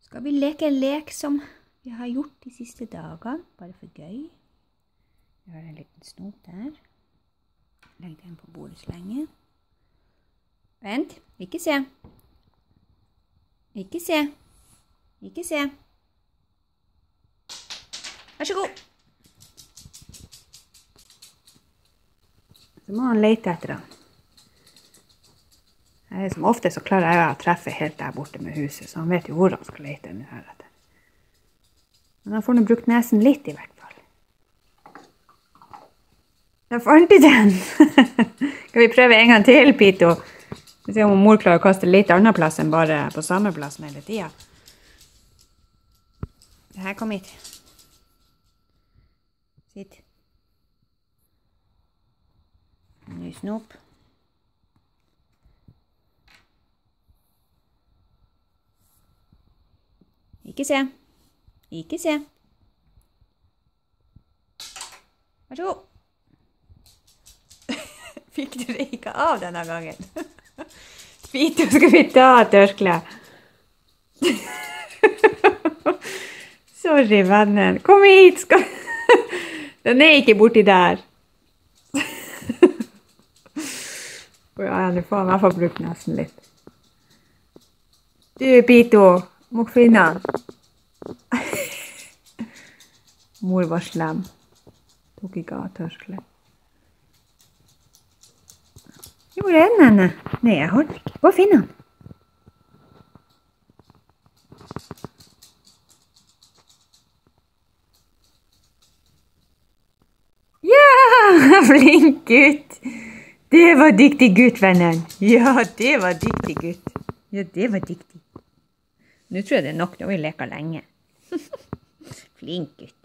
Skal vi leke en lek som vi har gjort de siste dagene, bare for gøy. Vi har en liten snop der. Legg den på bordet så lenge. Vent, ikke se. Ikke se. Ikke se. Vær så god. Så må han lete etter han. Som ofte så klarer jeg å treffe helt der borte med huset, så han vet jo hvor han skal lete denne her etter. Men han får nå brukt nesen litt i hvert fall. Da fant jeg den! Skal vi prøve en gang til, Pito? Vi ser om mor klarer å kaste litt annen plass enn bare på samme plassen hele tiden. Her, kom hit. Sitt. Ny snop. Ikke se. Ikke se. Vær så god. Fikk du det ikke av denne gangen? Pito, skal vi ta tørkle? Sorry, vennen. Kom hit, skal Den er ikke borti der. Ja, nå får han i hvert fall brukt nesten litt. Du, Pito, må finne han. Mor var slem. Tok ikke av tørkle. Hvor er den henne? Nei, jeg har den ikke. Gå og finne han. Ja, flink gutt. Det var dyktig gutt, vennen. Ja, det var dyktig gutt. Ja, det var dyktig. Nå tror jeg det er nok, nå har vi leket lenge. Flink gutt.